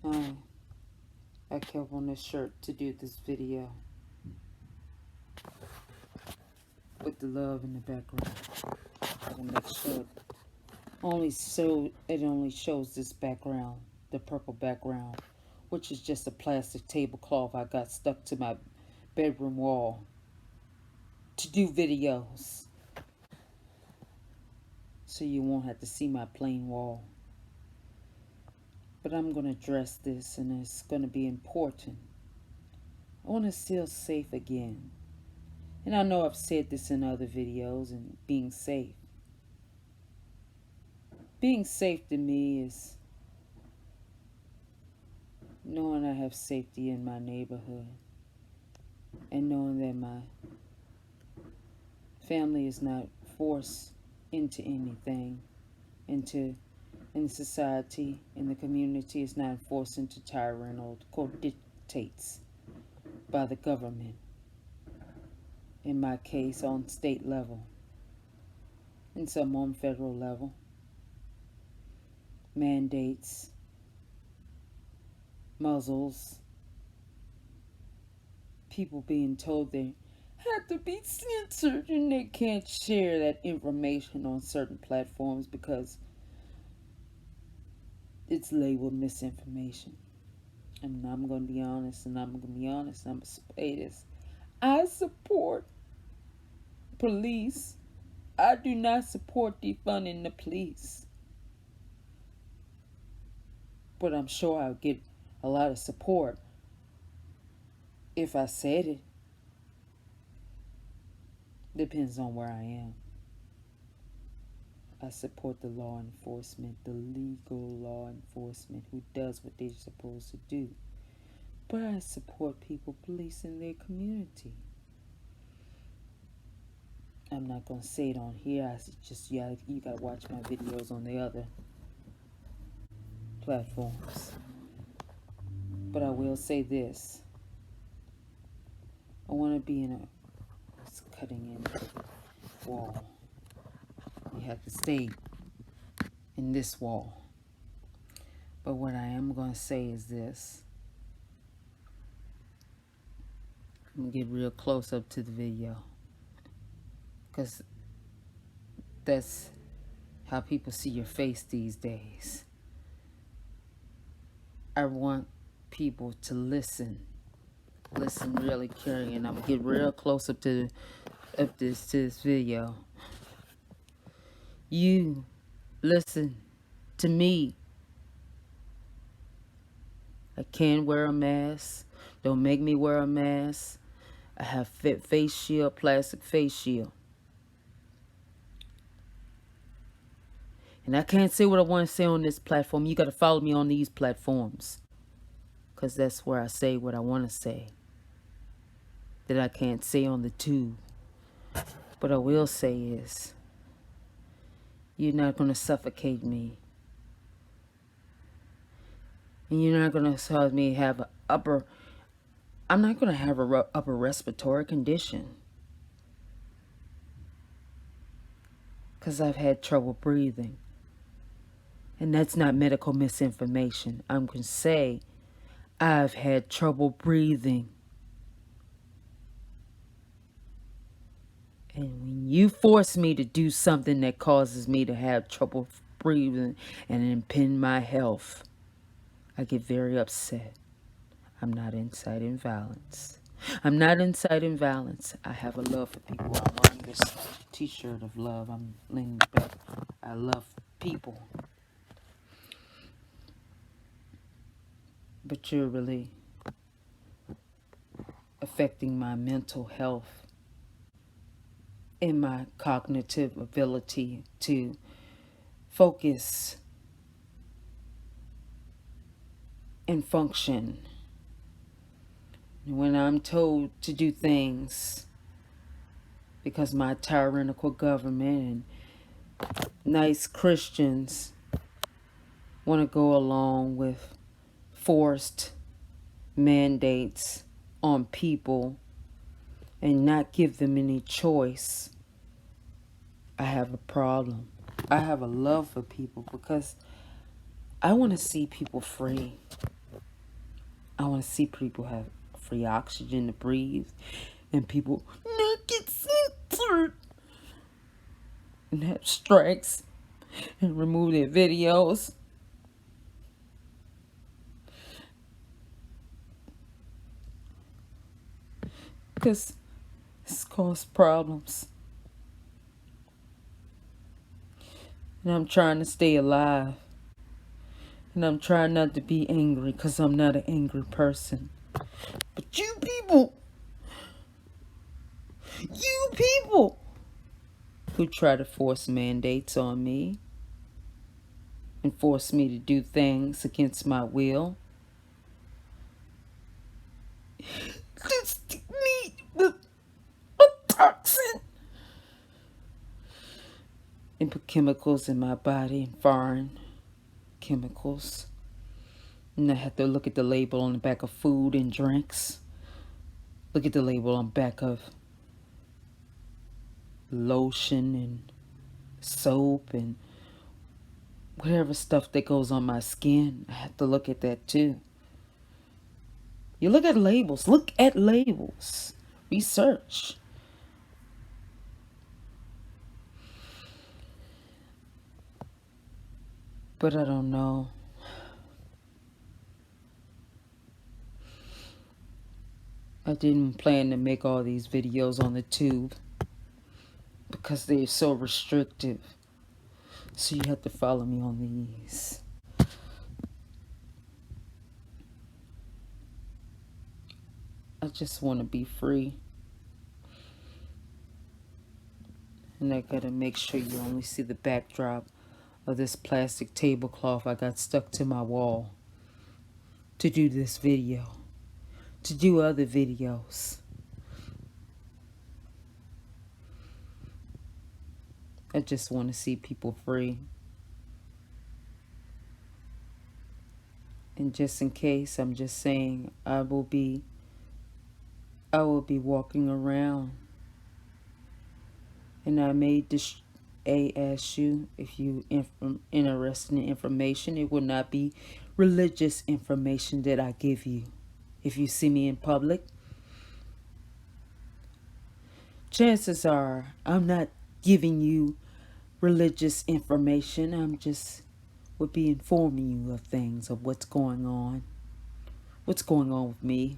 Hi, I kept on this shirt to do this video with the love in the background. And that shirt only shows this background, the purple background, which is just a plastic tablecloth I got stuck to my bedroom wall to do videos. So you won't have to see my plain wall. But I'm going to address this, and it's going to be important. I want to feel safe again. And I know I've said this in other videos, and being safe. Being safe to me is knowing I have safety in my neighborhood, and knowing that my family is not forced into anything, in society, in the community, is not forced into tyrannical dictates by the government. In my case, on state level, and some on federal level. Mandates, muzzles, people being told they have to be censored and they can't share that information on certain platforms because it's labeled misinformation. And I'm going to be honest, and I'm going to be honest, I'm going to say this. I support police. I do not support defunding the police. But I'm sure I'll get a lot of support if I said it. Depends on where I am. I support the law enforcement, the legal law enforcement who does what they're supposed to do. But I support people policing their community. I'm not going to say it on here. You got to watch my videos on the other platforms. But I will say this. I want to be in a... It's cutting into the wall. You have to stay in this wall. But what I am going to say is this. I'm going to get real close up to the video. Because that's how people see your face these days. I want people to listen. Listen really carefully. And I'm going to get real close up to this video. You listen to me. I can't wear a mask. Don't make me wear a mask. I have face shield, plastic face shield. And I can't say what I want to say on this platform. You got to follow me on these platforms. Because that's where I say what I want to say. That I can't say on the tube. What I will say is, you're not going to suffocate me. And you're not going to cause me to have I'm not going to have an upper respiratory condition. Because I've had trouble breathing. And that's not medical misinformation. I'm going to say I've had trouble breathing. And when you force me to do something that causes me to have trouble breathing and impede my health, I get very upset. I'm not inciting violence. I'm not inciting violence. I have a love for people. I'm wearing this t-shirt of love. I'm leaning back. I love people. But you're really affecting my mental health and my cognitive ability to focus and function. When I'm told to do things because my tyrannical government and nice Christians want to go along with forced mandates on people and not give them any choice, I have a problem. I have a love for people because I want to see people free. I want to see people have free oxygen to breathe and people not get censored and have strikes and remove their videos. Because it's caused problems. And I'm trying to stay alive. And I'm trying not to be angry because I'm not an angry person. But you people who try to force mandates on me and force me to do things against my will, just stick me with a toxin and put chemicals in my body, and foreign chemicals. And I have to look at the label on the back of food and drinks. Look at the label on the back of lotion and soap and whatever stuff that goes on my skin. I have to look at that too. You look at labels. Look at labels. Research. But I don't know. I didn't plan to make all these videos on the tube because they're so restrictive. So you have to follow me on these. I just want to be free. And I gotta make sure you only see the backdrop of this plastic tablecloth I got stuck to my wall to do this video, to do other videos. I just want to see people free. And just in case, I'm just saying I will be walking around, and I may ask you if you interested in information. It will not be religious information that I give you. If you see me in public, chances are I'm not giving you religious information. I'm just would be informing you of things, of what's going on with me,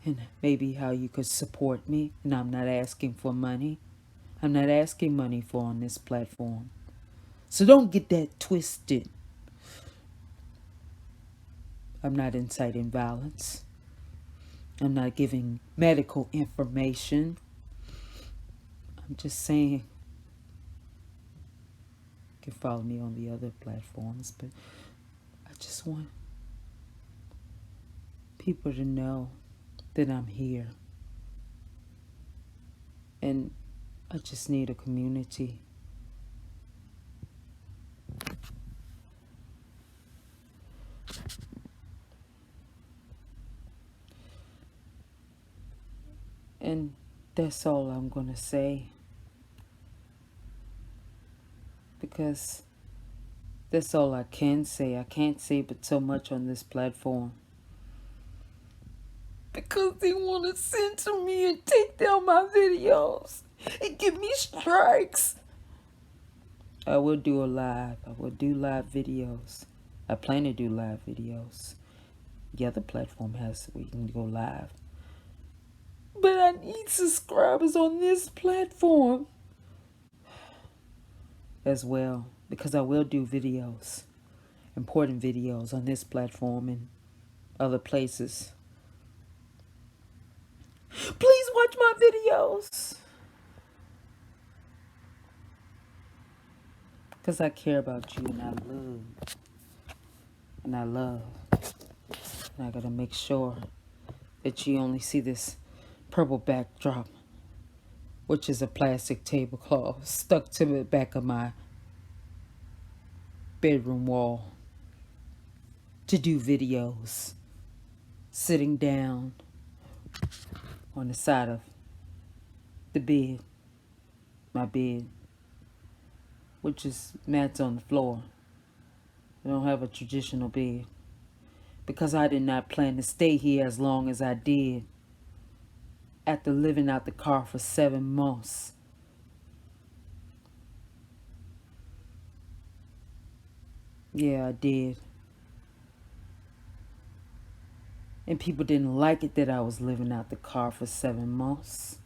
and maybe how you could support me. And I'm not asking for money. I'm not asking money for on this platform. So don't get that twisted. I'm not inciting violence. I'm not giving medical information. I'm just saying, you can follow me on the other platforms, but I just want people to know that I'm here. And I just need a community. And that's all I'm going to say. Because that's all I can say. I can't say but so much on this platform. Because they want to censor me and take down my videos and give me strikes. I will do a live. I will do live videos. I plan to do live videos. The other platform has where you can go live. But I need subscribers on this platform as well, because I will do videos, important videos on this platform and other places. Please watch my videos, because I care about you, and I love. And I gotta make sure that you only see this purple backdrop, which is a plastic tablecloth stuck to the back of my bedroom wall to do videos, sitting down on the side of the bed, my bed, which is mats on the floor. I don't have a traditional bed. because I did not plan to stay here as long as I did after living out the car for 7 months. Yeah, I did. And people didn't like it that I was living out the car for 7 months.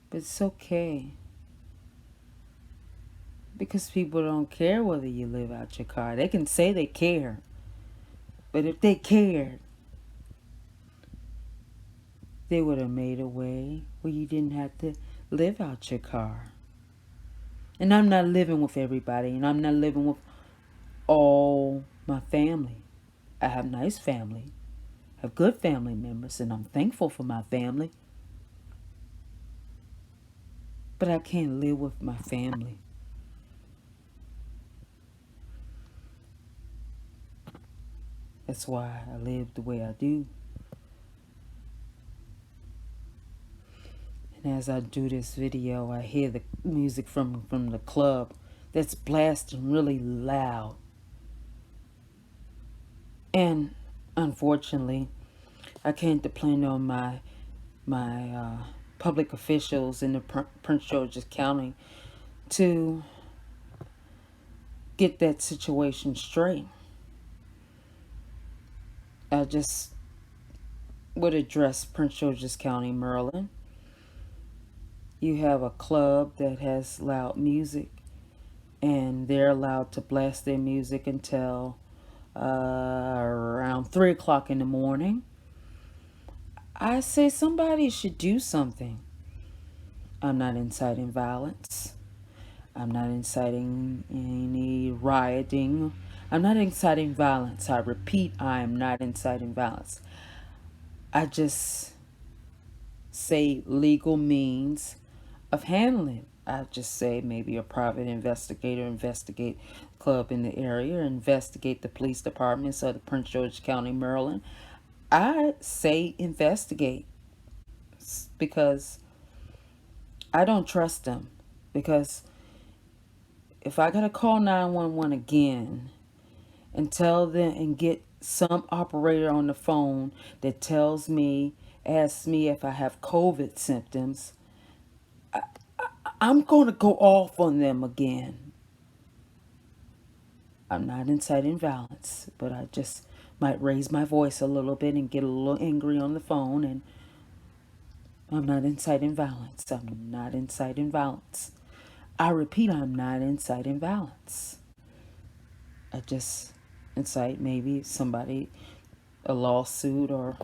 But it's okay. Because people don't care whether you live out your car. They can say they care. But if they cared, they would have made a way where you didn't have to live out your car. And I'm not living with everybody. And I'm not living with all my family. I have nice family. I have good family members. And I'm thankful for my family. But I can't live with my family. That's why I live the way I do. And as I do this video, I hear the music from the club that's blasting really loud. And unfortunately, I can't depend on my public officials in the Prince George's County to get that situation straight. I just would address Prince George's County, Maryland. You have a club that has loud music, and they're allowed to blast their music until around 3 o'clock in the morning. I say somebody should do something. I'm not inciting violence. I'm not inciting any rioting. I'm not inciting violence. I repeat, I am not inciting violence. I just say legal means of handling. I just say maybe a private investigator investigate club in the area, investigate the police departments of the Prince George County, Maryland. I say investigate because I don't trust them. Because if I gotta call 911 again and tell them and get some operator on the phone that tells me, asks me if I have COVID symptoms, I'm going to go off on them again. I'm not inciting violence, but I just might raise my voice a little bit and get a little angry on the phone, and I'm not inciting violence. I'm not inciting violence. I repeat, I'm not inciting violence. I just incite maybe somebody, a lawsuit or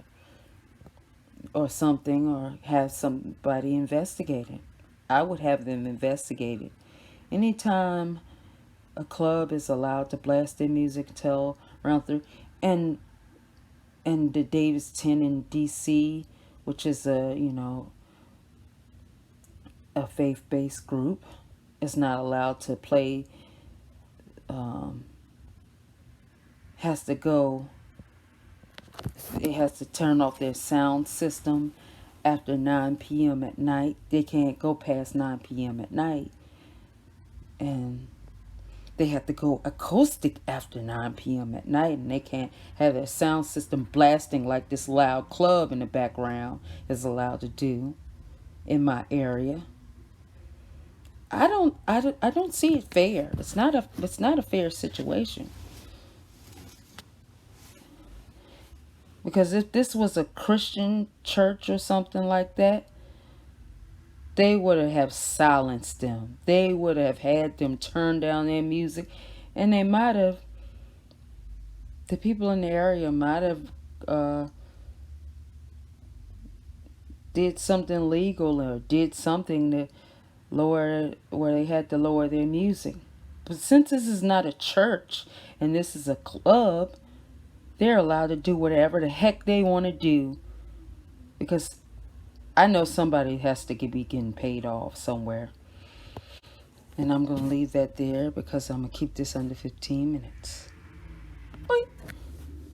something, or have somebody investigated. I would have them investigated. Anytime a club is allowed to blast their music until around 3, and the Davis 10 in DC, which is a faith-based group, is not allowed to play. Has to go. It has to turn off their sound system after 9 p.m. at night. They can't go past 9 p.m. at night. And they have to go acoustic after 9 p.m. at night. And they can't have their sound system blasting like this loud club in the background is allowed to do in my area. I don't see it fair. It's not a fair situation. Because if this was a Christian church or something like that, they would have silenced them. They would have had them turn down their music. And they might have, the people in the area might have did something legal or did something to lower, where they had to lower their music. But since this is not a church and this is a club, they're allowed to do whatever the heck they want to do, because I know somebody has to be getting paid off somewhere. And I'm going to leave that there because I'm going to keep this under 15 minutes.